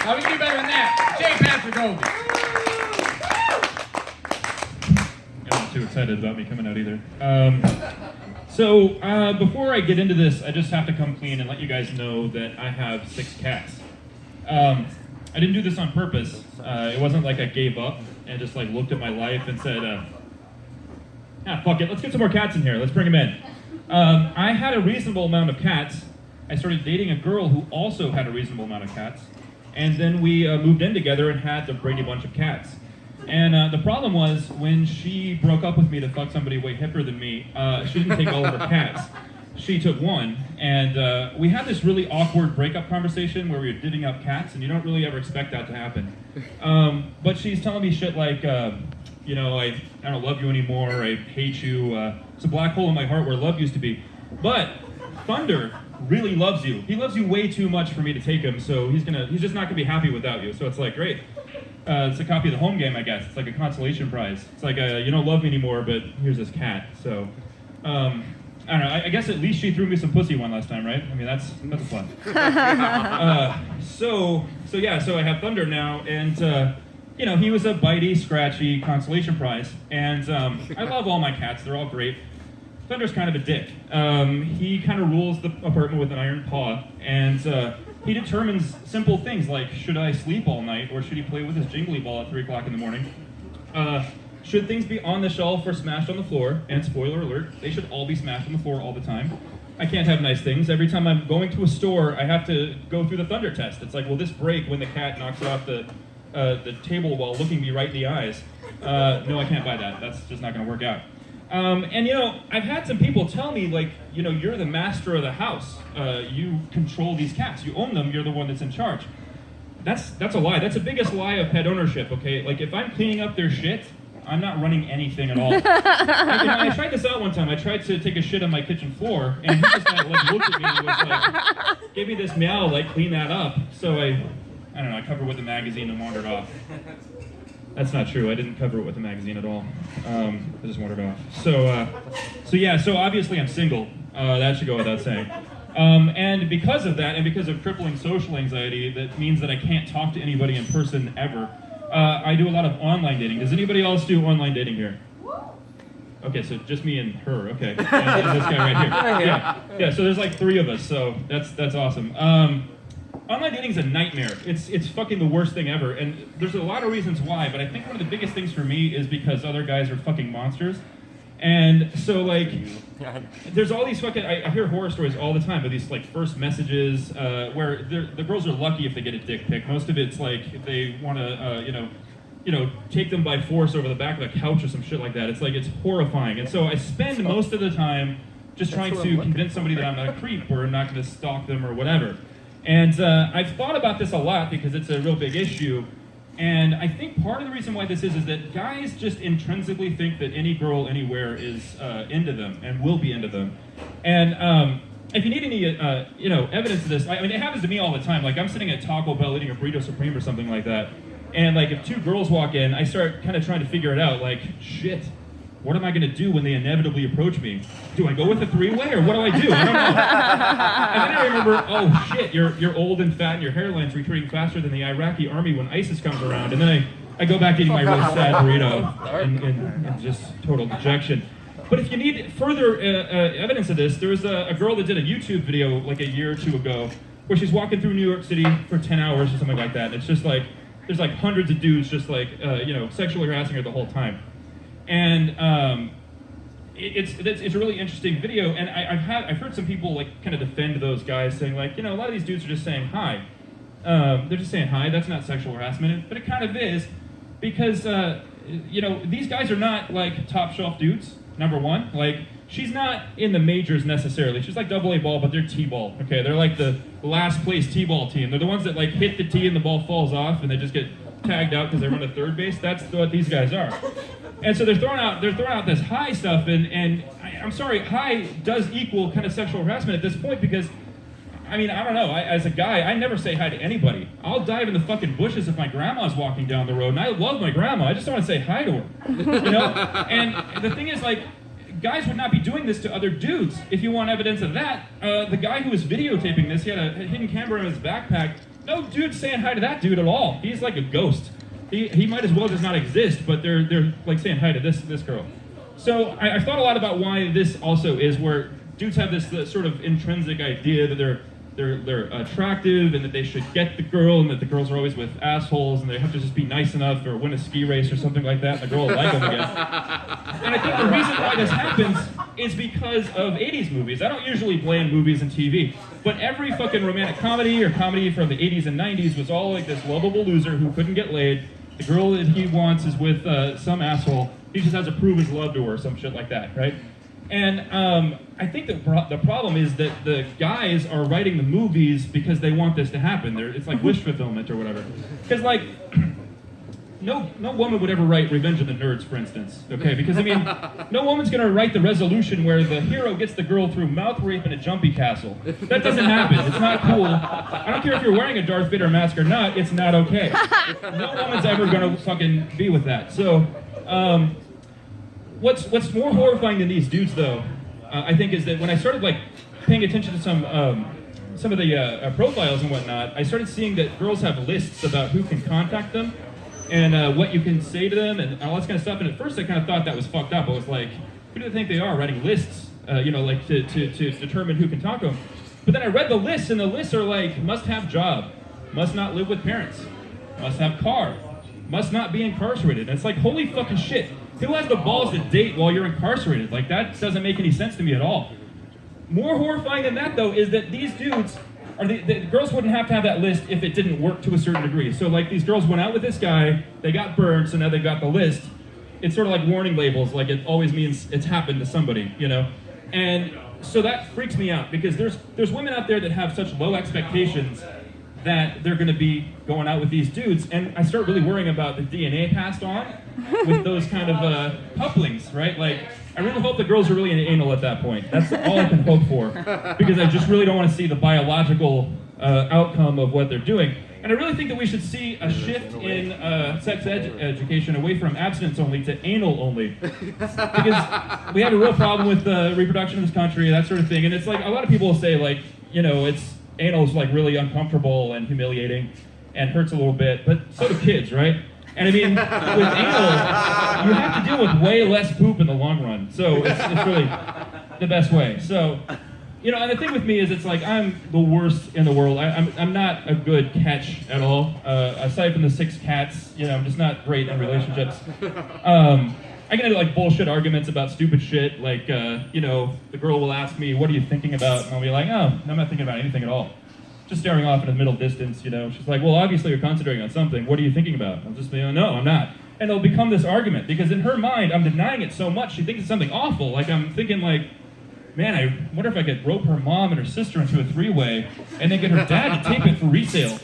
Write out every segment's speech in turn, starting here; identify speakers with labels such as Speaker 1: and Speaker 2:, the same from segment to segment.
Speaker 1: How we can do better than that? Jay Patrick Obi.
Speaker 2: I'm not too excited about me coming out either. Before I get into this, I just have to come clean and let you guys know that I have 6 cats. I didn't do this on purpose. It wasn't like I gave up and just like looked at my life and said, fuck it, let's get some more cats in here. Let's bring them in. I had a reasonable amount of cats. I started dating a girl who also had a reasonable amount of cats. And then we moved in together and had the Brady Bunch of cats. And the problem was, when she broke up with me to fuck somebody way hipper than me, she didn't take all of her cats. She took one, and we had this really awkward breakup conversation where we were divvying up cats, and you don't really ever expect that to happen. But she's telling me shit like, I don't love you anymore, I hate you, it's a black hole in my heart where love used to be. But Thunder really loves you. He loves you way too much for me to take him, so he's just not gonna be happy without you. So it's like, great. It's a copy of the home game, I guess. It's like a consolation prize. It's like, you don't love me anymore, but here's this cat. So, I don't know. I guess at least she threw me some pussy one last time, right? I mean, that's fun. So I have Thunder now, and he was a bitey, scratchy consolation prize. And I love all my cats. They're all great. Thunder's kind of a dick. He kind of rules the apartment with an iron paw, and he determines simple things like, should I sleep all night, or should he play with his jingly ball at 3 o'clock in the morning? Should things be on the shelf or smashed on the floor? And spoiler alert, they should all be smashed on the floor all the time. I can't have nice things. Every time I'm going to a store, I have to go through the Thunder test. It's like, will this break when the cat knocks it off the table while looking me right in the eyes? No, I can't buy that. That's just not going to work out. I've had some people tell me, like, you're the master of the house. You control these cats. You own them. You're the one that's in charge. That's a lie. That's the biggest lie of pet ownership, okay? Like, if I'm cleaning up their shit, I'm not running anything at all. I tried this out one time. I tried to take a shit on my kitchen floor, and he just looked at me and was like, gave me this meow, like, clean that up. So I don't know, I covered it with a magazine and wandered off. That's not true. I didn't cover it with a magazine at all. I just wandered off. So obviously I'm single. That should go without saying. And because of that, and because of crippling social anxiety, that means that I can't talk to anybody in person ever. I do a lot of online dating. Does anybody else do online dating here? Okay, so just me and her. Okay, and this guy right here. Yeah. So there's like 3 of us. So that's awesome. Online dating is a nightmare. It's fucking the worst thing ever, and there's a lot of reasons why, but I think one of the biggest things for me is because other guys are fucking monsters. And so, like, there's all these fucking, I hear horror stories all the time of these, like, first messages where the girls are lucky if they get a dick pic. Most of it's, like, if they want to, take them by force over the back of the couch or some shit like that. It's, like, it's horrifying. And so I spend most of the time just trying to convince somebody that I'm not a creep or I'm not going to stalk them or whatever. And I've thought about this a lot because it's a real big issue. And I think part of the reason why this is that guys just intrinsically think that any girl anywhere is into them and will be into them. And if you need any, evidence of this, I mean, it happens to me all the time. Like, I'm sitting at Taco Bell eating a burrito supreme or something like that. And, like, if 2 girls walk in, I start kind of trying to figure it out. Like, shit, what am I going to do when they inevitably approach me? Do I go with a 3-way or what do I do? I don't know. And then I remember, oh shit, you're old and fat and your hairline's retreating faster than the Iraqi army when ISIS comes around. And then I go back to eating my really sad burrito in just total dejection. But if you need further evidence of this, there was a girl that did a YouTube video like a year or 2 ago where she's walking through New York City for 10 hours or something like that. And it's just like, there's like hundreds of dudes just like, sexually harassing her the whole time. And it's a really interesting video, and I've heard some people like kind of defend those guys, saying like, a lot of these dudes are just saying hi. They're just saying hi. That's not sexual harassment, but it kind of is, because these guys are not like top shelf dudes. Number one, like, she's not in the majors necessarily. She's like AA ball, but they're T-ball. Okay, they're like the last place T-ball team. They're the ones that like hit the tee and the ball falls off, and they just get tagged out because they run a third base. That's what these guys are. And so they're throwing out this high stuff, and I'm sorry, high does equal kind of sexual harassment at this point, because, I mean, I don't know, as a guy, I never say hi to anybody. I'll dive in the fucking bushes if my grandma's walking down the road, and I love my grandma, I just don't want to say hi to her, And the thing is, like, guys would not be doing this to other dudes. If you want evidence of that, the guy who was videotaping this, he had a hidden camera in his backpack, no dude's saying hi to that dude at all. He's like a ghost. He might as well just not exist, but they're like saying hi to this girl. So I thought a lot about why this also is where dudes have this sort of intrinsic idea that they're attractive and that they should get the girl and that the girls are always with assholes and they have to just be nice enough or win a ski race or something like that and the girl will like them again. And I think the reason why this happens is because of 80s movies. I don't usually blame movies and TV, but every fucking romantic comedy or comedy from the 80s and 90s was all like this lovable loser who couldn't get laid. The girl that he wants is with some asshole. He just has to prove his love to her or some shit like that, right? And I think the problem is that the guys are writing the movies because they want this to happen. It's like wish fulfillment or whatever. Because like, no woman would ever write Revenge of the Nerds, for instance. Okay, because I mean, no woman's gonna write the resolution where the hero gets the girl through mouth rape in a jumpy castle. That doesn't happen. It's not cool. I don't care if you're wearing a Darth Vader mask or not. It's not okay. No woman's ever gonna fucking be with that. So. What's more horrifying than these dudes, though, I think, is that when I started like paying attention to some of the profiles and whatnot, I started seeing that girls have lists about who can contact them and what you can say to them and all that kind of stuff. And at first, I kind of thought that was fucked up. I was like, who do they think they are writing lists? Like to determine who can talk to them. But then I read the lists, and the lists are like must have job, must not live with parents, must have car, must not be incarcerated. And it's like, holy fucking shit. Who has the balls to date while you're incarcerated? Like, that doesn't make any sense to me at all. More horrifying than that, though, is that these dudes, the girls wouldn't have to have that list if it didn't work to a certain degree. So, like, these girls went out with this guy, they got burned, so now they got the list. It's sort of like warning labels, like it always means it's happened to somebody, you know? And so that freaks me out, because there's women out there that have such low expectations that they're going to be going out with these dudes, and I start really worrying about the DNA passed on with those kind of couplings, right? Like, I really hope the girls are really into anal at that point. That's all I can hope for, because I just really don't want to see the biological outcome of what they're doing. And I really think that we should see a shift in sex education away from abstinence only to anal only, because we have a real problem with reproduction in this country, that sort of thing. And it's like, a lot of people will say, like, you know, anal is like really uncomfortable and humiliating and hurts a little bit, but so do kids, right? And I mean, with anal, you have to deal with way less poop in the long run. So it's really the best way. So, you know, and the thing with me is it's like I'm the worst in the world. I'm not a good catch at all. Aside from the 6 cats, you know, I'm just not great in relationships. I get into like bullshit arguments about stupid shit, like, you know, the girl will ask me, what are you thinking about? And I'll be like, oh, I'm not thinking about anything at all. Just staring off into the middle distance, you know. She's like, well, obviously you're concentrating on something. What are you thinking about? I'll just be like, no, I'm not. And it'll become this argument, because in her mind, I'm denying it so much, she thinks it's something awful. Like, I'm thinking like, man, I wonder if I could rope her mom and her sister into a 3-way and then get her dad to tape it for resale.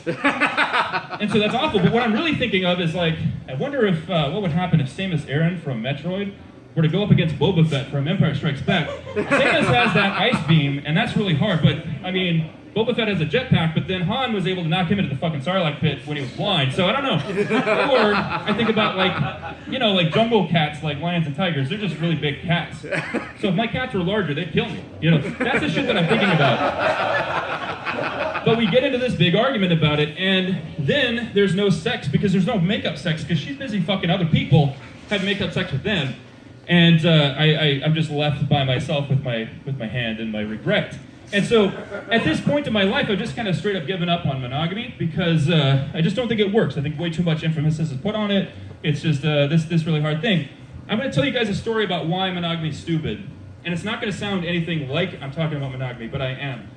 Speaker 2: And so that's awful, but what I'm really thinking of is like, I wonder if, what would happen if Samus Aran from Metroid were to go up against Boba Fett from Empire Strikes Back. Samus has that ice beam, and that's really hard, but, I mean, Boba Fett has a jetpack, but then Han was able to knock him into the fucking Sarlacc pit when he was blind, so I don't know. Or I think about, like, you know, like jungle cats, like lions and tigers, they're just really big cats. So if my cats were larger, they'd kill me. You know, that's the shit that I'm thinking about. But we get into this big argument about it, and then there's no sex, because there's no makeup sex, because she's busy fucking other people, having makeup sex with them. And I'm just left by myself with my hand and my regret. And so, at this point in my life, I've just kind of straight up given up on monogamy, because I just don't think it works. I think way too much emphasis is put on it. It's just this really hard thing. I'm going to tell you guys a story about why monogamy is stupid. And it's not going to sound anything like I'm talking about monogamy, but I am.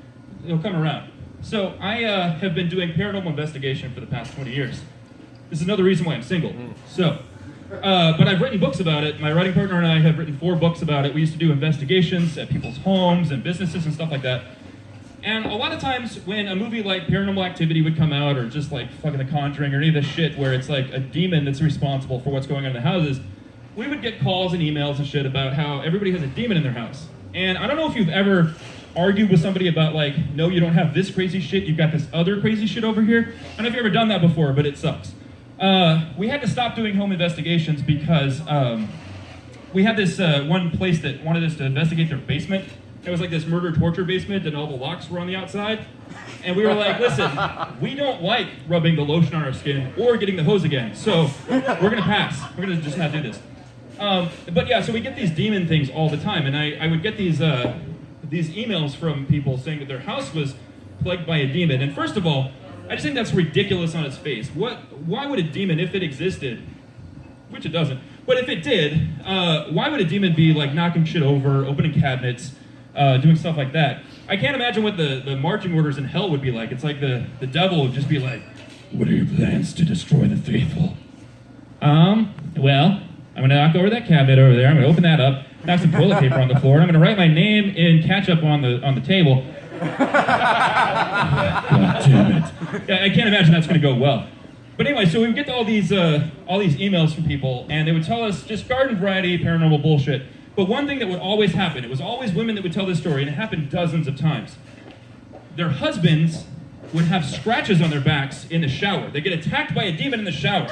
Speaker 2: It'll come around. So, I have been doing paranormal investigation for the past 20 years. This is another reason why I'm single. So, but I've written books about it. My writing partner and I have written 4 books about it. We used to do investigations at people's homes and businesses and stuff like that. And a lot of times when a movie like Paranormal Activity would come out, or just like fucking The Conjuring, or any of this shit where it's like a demon that's responsible for what's going on in the houses, we would get calls and emails and shit about how everybody has a demon in their house. And I don't know if you've ever argued with somebody about like, no, you don't have this crazy shit, you've got this other crazy shit over here. I don't know if you've ever done that before, but it sucks. We had to stop doing home investigations because we had this one place that wanted us to investigate their basement. It was like this murder torture basement, and all the locks were on the outside. And we were like, listen, we don't like rubbing the lotion on our skin or getting the hose again. So we're gonna pass. We're gonna just not do this. But yeah, so we get these demon things all the time, and I would get these emails from people saying that their house was plagued by a demon. And first of all, I just think that's ridiculous on its face. Why would a demon, if it existed, which it doesn't, but if it did, why would a demon be like knocking shit over, opening cabinets, doing stuff like that? I can't imagine what the marching orders in hell would be like. It's like the devil would just be like, what are your plans to destroy the faithful? Well, I'm gonna knock over that cabinet over there, I'm gonna open that up, knock some toilet paper on the floor, and I'm gonna write my name in ketchup on the table. God damn it. I can't imagine that's gonna go well. But anyway, so we would get all these emails from people, and they would tell us just garden variety paranormal bullshit. But one thing that would always happen, it was always women that would tell this story, and it happened dozens of times. Their husbands would have scratches on their backs in the shower. They get attacked by a demon in the shower.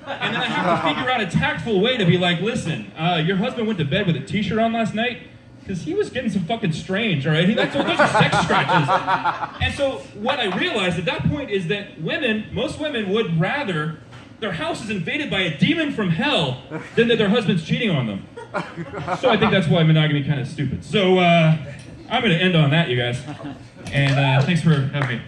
Speaker 2: And then I have to figure out a tactful way to be like, listen, your husband went to bed with a t-shirt on last night? Because he was getting some fucking strange, all right? Those are sex scratches. And so what I realized at that point is that most women would rather their house is invaded by a demon from hell than that their husband's cheating on them. So I think that's why monogamy kind of stupid. So I'm going to end on that, you guys. And thanks for having me.